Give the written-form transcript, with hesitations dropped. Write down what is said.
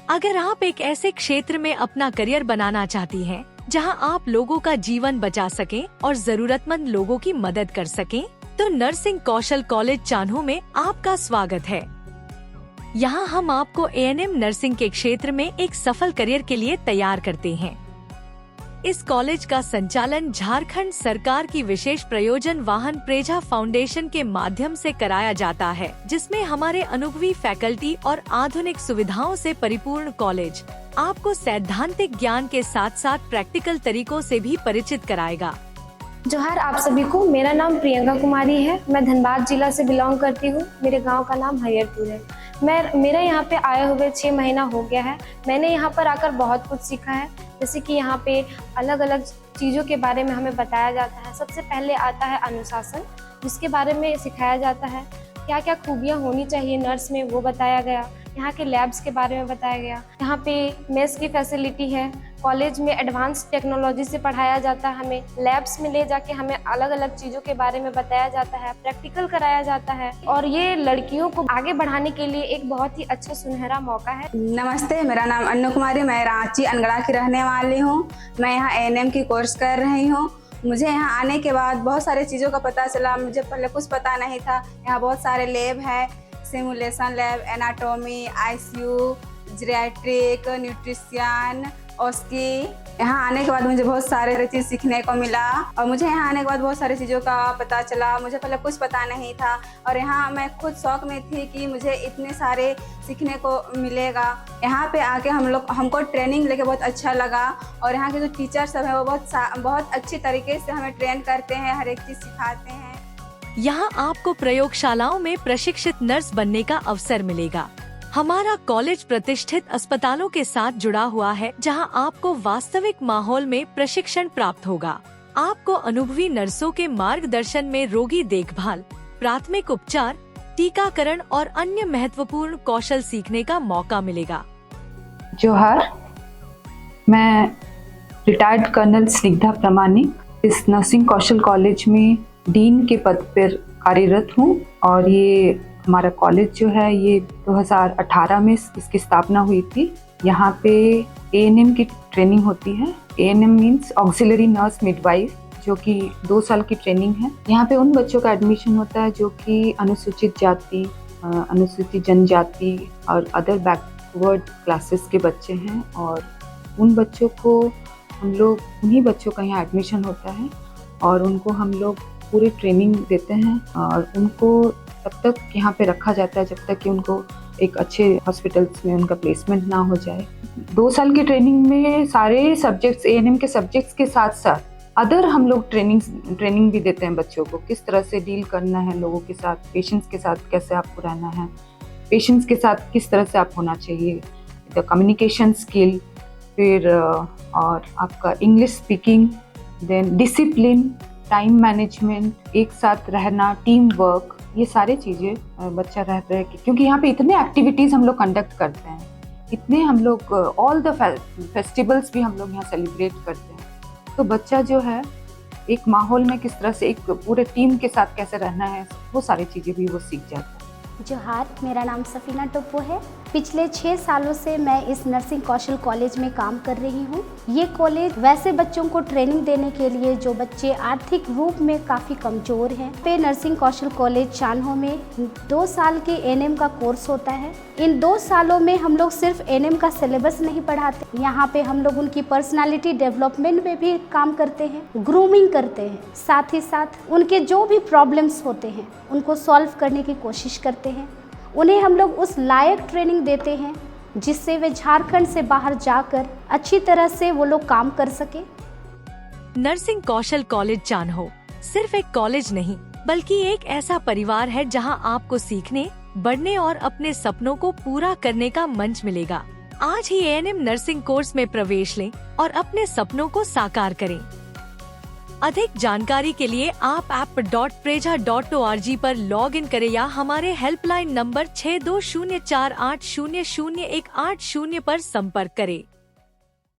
अगर आप एक ऐसे क्षेत्र में अपना करियर बनाना चाहती हैं, जहां आप लोगों का जीवन बचा सकें और जरूरतमंद लोगों की मदद कर सकें, तो नर्सिंग कौशल कॉलेज चान्हो में आपका स्वागत है। यहाँ हम आपको एएनएम नर्सिंग के क्षेत्र में एक सफल करियर के लिए तैयार करते हैं। इस कॉलेज का संचालन झारखंड सरकार की विशेष प्रयोजन वाहन प्रेझा फाउंडेशन के माध्यम से कराया जाता है, जिसमें हमारे अनुभवी फैकल्टी और आधुनिक सुविधाओं से परिपूर्ण कॉलेज आपको सैद्धांतिक ज्ञान के साथ साथ प्रैक्टिकल तरीकों से भी परिचित कराएगा। जोहार आप सभी को। मेरा नाम प्रियंका कुमारी है। मैं धनबाद जिला से बिलोंग करती हूँ। मेरे गांव का नाम हरिहरपुर है। मेरा यहाँ पे आए हुए 6 महीना हो गया है। मैंने यहाँ पर आकर बहुत कुछ सीखा है, जैसे कि यहाँ पे अलग अलग चीज़ों के बारे में हमें बताया जाता है। सबसे पहले आता है अनुशासन, जिसके बारे में सिखाया जाता है। क्या क्या खूबियाँ होनी चाहिए नर्स में, वो बताया गया। यहाँ के लैब्स के बारे में बताया गया। यहाँ पे मेस की फैसिलिटी है। कॉलेज में एडवांस टेक्नोलॉजी से पढ़ाया जाता है। हमें लैब्स में ले जाके हमें अलग अलग चीज़ों के बारे में बताया जाता है, प्रैक्टिकल कराया जाता है, और ये लड़कियों को आगे बढ़ाने के लिए एक बहुत ही अच्छा सुनहरा मौका है। नमस्ते, मेरा नाम अन्नू कुमारी, मैं रांची अनगढ़ा की रहने वाली हूँ। मैं यहाँ एएनएम की कोर्स कर रही हूँ। मुझे यहाँ आने के बाद बहुत सारे चीज़ों का पता चला। मुझे पहले कुछ पता नहीं था। यहाँ बहुत सारे लैब है, simulation lab, anatomy, ICU, geriatric, nutrition, उसकी। यहाँ आने के बाद मुझे बहुत सारे चीज़ सीखने को मिला, और मुझे यहाँ आने के बाद बहुत सारी चीज़ों का पता चला। मुझे पहले कुछ पता नहीं था, और यहाँ मैं खुद शौक में थी कि मुझे इतने सारे सीखने को मिलेगा। यहाँ पे आके हमको ट्रेनिंग लेके बहुत अच्छा लगा, और यहाँ के जो टीचर सब है वो बहुत अच्छी तरीके से हमें ट्रेन करते हैं, हर एक चीज़ सिखाते हैं। यहाँ आपको प्रयोगशालाओं में प्रशिक्षित नर्स बनने का अवसर मिलेगा। हमारा कॉलेज प्रतिष्ठित अस्पतालों के साथ जुड़ा हुआ है, जहां आपको वास्तविक माहौल में प्रशिक्षण प्राप्त होगा। आपको अनुभवी नर्सों के मार्गदर्शन में रोगी देखभाल, प्राथमिक उपचार, टीकाकरण और अन्य महत्वपूर्ण कौशल सीखने का मौका मिलेगा। जोहार, मैं रिटायर्ड कर्नल स्निग्धा प्रमाणिक इस नर्सिंग कौशल कॉलेज में डीन के पद पर कार्यरत हूँ, और ये हमारा कॉलेज जो है ये 2018 में इसकी स्थापना हुई थी। यहाँ पे एएनएम की ट्रेनिंग होती है। ANM means auxiliary nurse midwife, जो कि 2 साल की ट्रेनिंग है। यहाँ पे उन बच्चों का एडमिशन होता है जो कि अनुसूचित जाति, अनुसूचित जनजाति और अदर बैकवर्ड क्लासेस के बच्चे हैं, और उन बच्चों को उन्हीं बच्चों का यहाँ एडमिशन होता है, और उनको हम लोग पूरी ट्रेनिंग देते हैं, और उनको तब तक यहाँ पे रखा जाता है जब तक कि उनको एक अच्छे हॉस्पिटल्स में उनका प्लेसमेंट ना हो जाए। 2 साल की ट्रेनिंग में सारे सब्जेक्ट्स, एएनएम के सब्जेक्ट्स के साथ साथ अदर हम लोग ट्रेनिंग भी देते हैं बच्चों को। किस तरह से डील करना है लोगों के साथ, पेशेंट्स के साथ कैसे आपको रहना है, पेशेंट्स के साथ किस तरह से आप होना चाहिए, द कम्युनिकेशन स्किल, फिर और आपका English speaking, then discipline, time management, एक साथ रहना, टीम वर्क, ये सारे चीज़ें बच्चा रहता है। क्योंकि यहाँ पे इतने एक्टिविटीज़ हम लोग कंडक्ट करते हैं, इतने हम लोग ऑल द फेस्टिवल्स भी हम लोग यहाँ सेलिब्रेट करते हैं। तो बच्चा जो है एक माहौल में किस तरह से एक पूरे टीम के साथ कैसे रहना है, वो सारी चीज़ें भी वो सीख जाता है। जोहार, मेरा नाम सफीना टोप्पो है। पिछले 6 सालों से मैं इस नर्सिंग कौशल कॉलेज में काम कर रही हूँ। ये कॉलेज वैसे बच्चों को ट्रेनिंग देने के लिए जो बच्चे आर्थिक रूप में काफ़ी कमज़ोर हैं। पे नर्सिंग कौशल कॉलेज चान्हो में 2 साल के एएनएम का कोर्स होता है। इन 2 सालों में हम लोग सिर्फ एएनएम का सिलेबस नहीं पढ़ाते, यहाँ पे हम लोग उनकी पर्सनालिटी डेवलपमेंट में भी काम करते हैं, ग्रूमिंग करते हैं। साथ ही साथ उनके जो भी प्रॉब्लम्स होते हैं उनको सॉल्व करने की कोशिश करते हैं। उन्हें हम लोग उस लायक ट्रेनिंग देते हैं जिससे वे झारखंड से बाहर जाकर अच्छी तरह से वो लोग काम कर सके। नर्सिंग कौशल कॉलेज चान्हो सिर्फ एक कॉलेज नहीं, बल्कि एक ऐसा परिवार है जहां आपको सीखने, बढ़ने और अपने सपनों को पूरा करने का मंच मिलेगा। आज ही एएनएम नर्सिंग कोर्स में प्रवेश लें और अपने सपनों को साकार करें। अधिक जानकारी के लिए आप app.preza.org पर लॉग इन करें या हमारे हेल्पलाइन नंबर 6204800180 पर संपर्क करें।